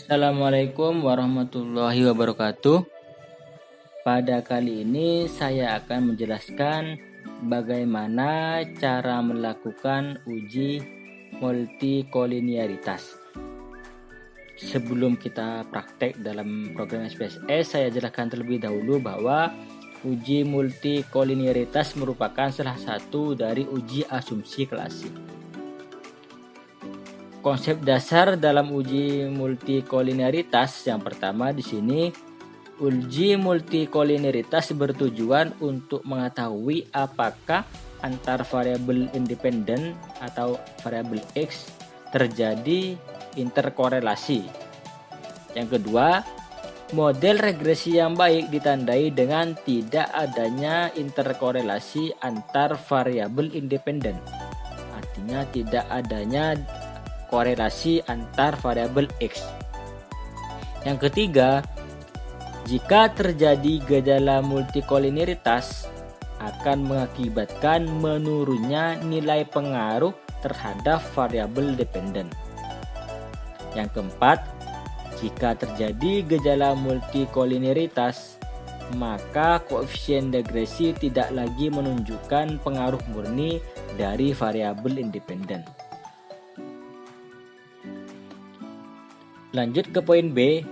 Assalamualaikum warahmatullahi wabarakatuh. Pada kali ini saya akan menjelaskan bagaimana cara melakukan uji multikolinearitas. Sebelum kita praktek dalam program SPSS, saya jelaskan terlebih dahulu bahwa uji multikolinearitas merupakan salah satu dari uji asumsi klasik. Konsep dasar dalam uji multikolinearitas yang pertama di sini, uji multikolinearitas bertujuan untuk mengetahui apakah antar variabel independen atau variabel X terjadi interkorelasi. Yang kedua, model regresi yang baik ditandai dengan tidak adanya interkorelasi antar variabel independen. Artinya tidak adanya korelasi antar variabel X. Yang ketiga, jika terjadi gejala multikolinearitas akan mengakibatkan menurunnya nilai pengaruh terhadap variabel dependen. Yang keempat, jika terjadi gejala multikolinearitas, maka koefisien regresi tidak lagi menunjukkan pengaruh murni dari variabel independen. Lanjut ke poin B,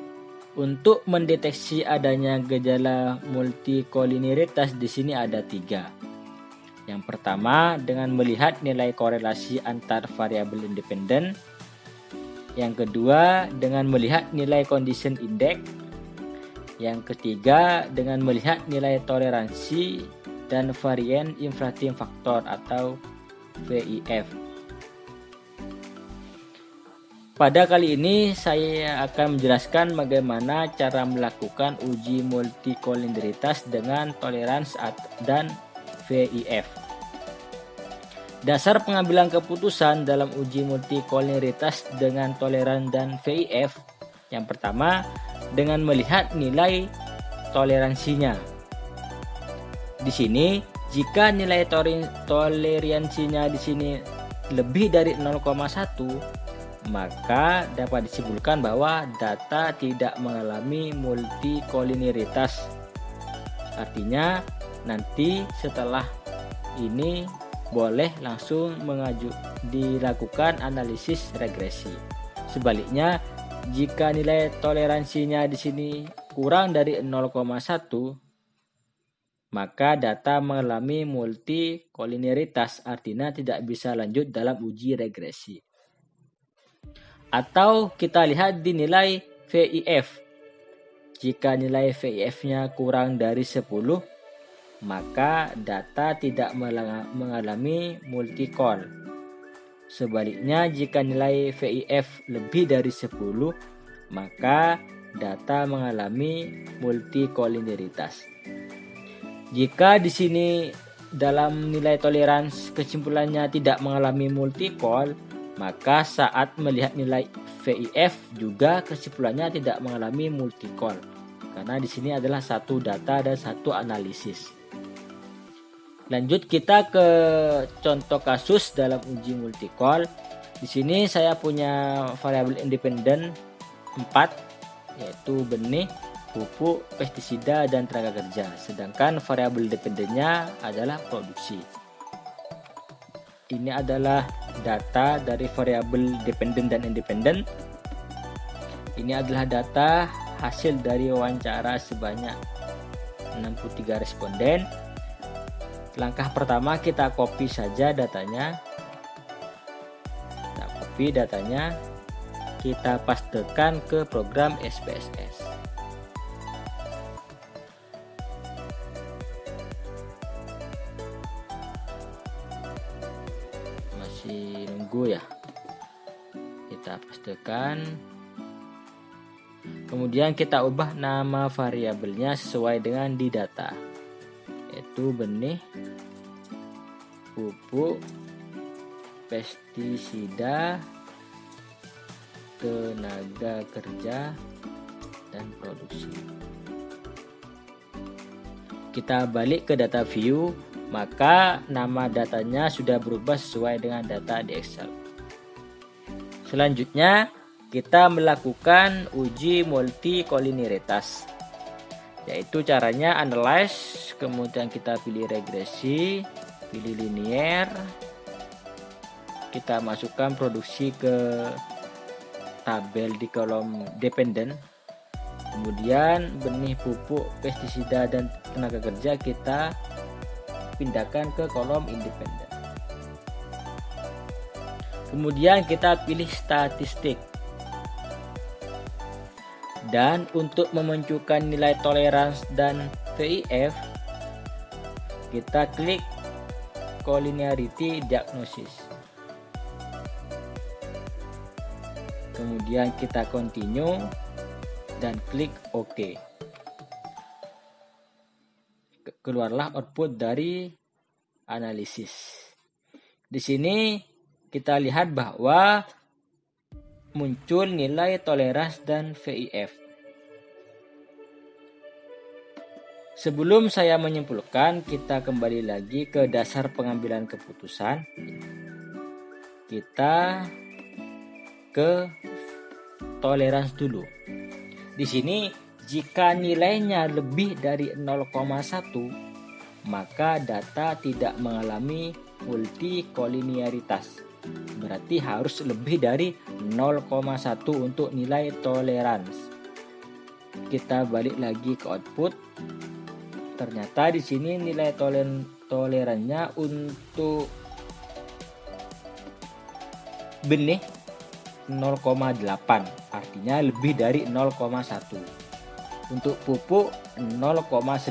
untuk mendeteksi adanya gejala multikolinearitas di sini ada 3. Yang pertama dengan melihat nilai korelasi antar variabel independen. Yang kedua dengan melihat nilai condition index. Yang ketiga dengan melihat nilai toleransi dan varian inflating factor atau VIF. Pada kali ini saya akan menjelaskan bagaimana cara melakukan uji multikolinearitas dengan toleransi dan VIF. Dasar pengambilan keputusan dalam uji multikolinearitas dengan toleransi dan VIF. Yang pertama, dengan melihat nilai toleransinya. Di sini, jika nilai toleransinya di sini lebih dari 0,1, maka dapat disimpulkan bahwa data tidak mengalami multikolinearitas. Artinya nanti setelah ini boleh langsung dilakukan analisis regresi. Sebaliknya, jika nilai toleransinya di sini kurang dari 0,1, maka data mengalami multikolinearitas, artinya tidak bisa lanjut dalam uji regresi. Atau kita lihat di nilai VIF. Jika nilai VIF-nya kurang dari 10, maka data tidak mengalami multikol. Sebaliknya, jika nilai VIF lebih dari 10, maka data mengalami multikolinearitas. Jika di sini dalam nilai toleransi kesimpulannya tidak mengalami multikol, maka saat melihat nilai VIF juga kesimpulannya tidak mengalami multikol. Karena di sini adalah satu data dan satu analisis. Lanjut kita ke contoh kasus dalam uji multikol. Di sini saya punya variabel independen 4, yaitu benih, pupuk, pestisida, dan tenaga kerja. Sedangkan variabel dependennya adalah produksi. Ini adalah data dari variabel dependen dan independen. Ini adalah data hasil dari wawancara sebanyak 63 responden. Langkah pertama kita copy saja datanya. Kita copy datanya, kita pastekan ke program SPSS. Masih nunggu ya. Kita pastekan. Kemudian kita ubah nama variabelnya sesuai dengan di data, yaitu benih, pupuk, pestisida, tenaga kerja, dan produksi. Kita balik ke data view, maka nama datanya sudah berubah sesuai dengan data di Excel. Selanjutnya kita melakukan uji multikoliniaritas. Yaitu caranya analyze, kemudian kita pilih regresi, pilih linear, kita masukkan produksi ke tabel di kolom dependen. Kemudian benih, pupuk, pestisida, dan tenaga kerja kita pindahkan ke kolom independen. Kemudian kita pilih statistik. Dan untuk memunculkan nilai toleransi dan VIF, kita klik collinearity diagnosis. Kemudian kita continue dan klik OK. Keluarlah output dari analisis. Di sini kita lihat bahwa muncul nilai toleransi dan VIF. Sebelum saya menyimpulkan, kita kembali lagi ke dasar pengambilan keputusan. Kita ke toleransi dulu. Di sini jika nilainya lebih dari 0,1, maka data tidak mengalami multikoliniaritas. Berarti harus lebih dari 0,1 untuk nilai toleransi. Kita balik lagi ke output. Ternyata di sini nilai tolerannya untuk benih 0,8, artinya lebih dari 0,1. Untuk pupuk 0,9,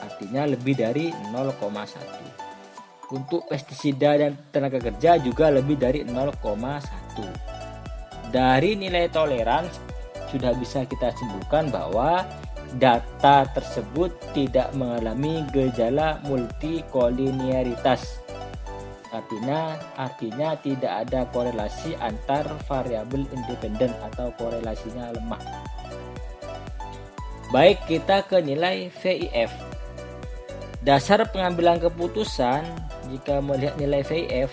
artinya lebih dari 0,1. Untuk pestisida dan tenaga kerja juga lebih dari 0,1. Dari nilai toleransi sudah bisa kita simpulkan bahwa data tersebut tidak mengalami gejala multikoliniaritas. Artinya tidak ada korelasi antar variabel independen atau korelasinya lemah. Baik, kita ke nilai VIF. Dasar pengambilan keputusan jika melihat nilai VIF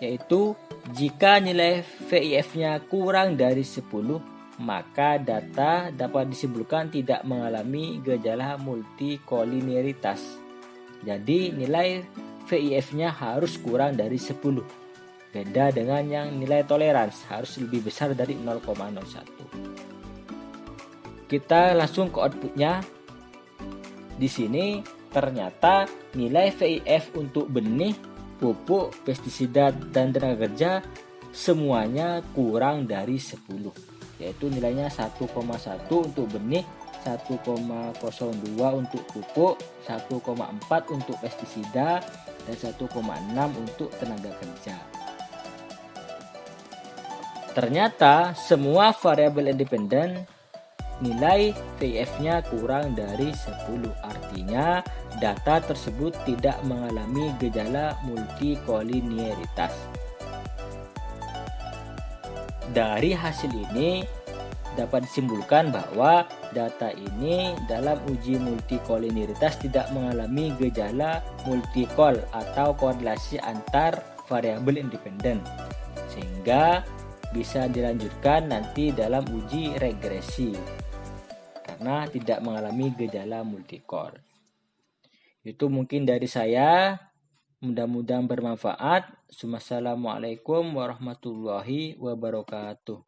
yaitu jika nilai VIF-nya kurang dari 10, maka data dapat disimpulkan tidak mengalami gejala multikoliniaritas. Jadi nilai VIF-nya harus kurang dari 10. Beda dengan yang nilai toleransi harus lebih besar dari 0,01. Kita langsung ke outputnya. Di sini ternyata nilai VIF untuk benih, pupuk, pestisida, dan tenaga kerja semuanya kurang dari 10. Yaitu nilainya 1,1 untuk benih, 1,02 untuk pupuk, 1,4 untuk pestisida, dan 1,6 untuk tenaga kerja. Ternyata semua variabel independen nilai VIF-nya kurang dari 10. Artinya data tersebut tidak mengalami gejala multikoliniaritas. Dari hasil ini dapat disimpulkan bahwa data ini dalam uji multikoliniaritas tidak mengalami gejala multikol atau korelasi antar variabel independen, sehingga bisa dilanjutkan nanti dalam uji regresi karena tidak mengalami gejala multikol. Itu mungkin dari saya. Mudah-mudahan bermanfaat. Wassalamualaikum warahmatullahi wabarakatuh.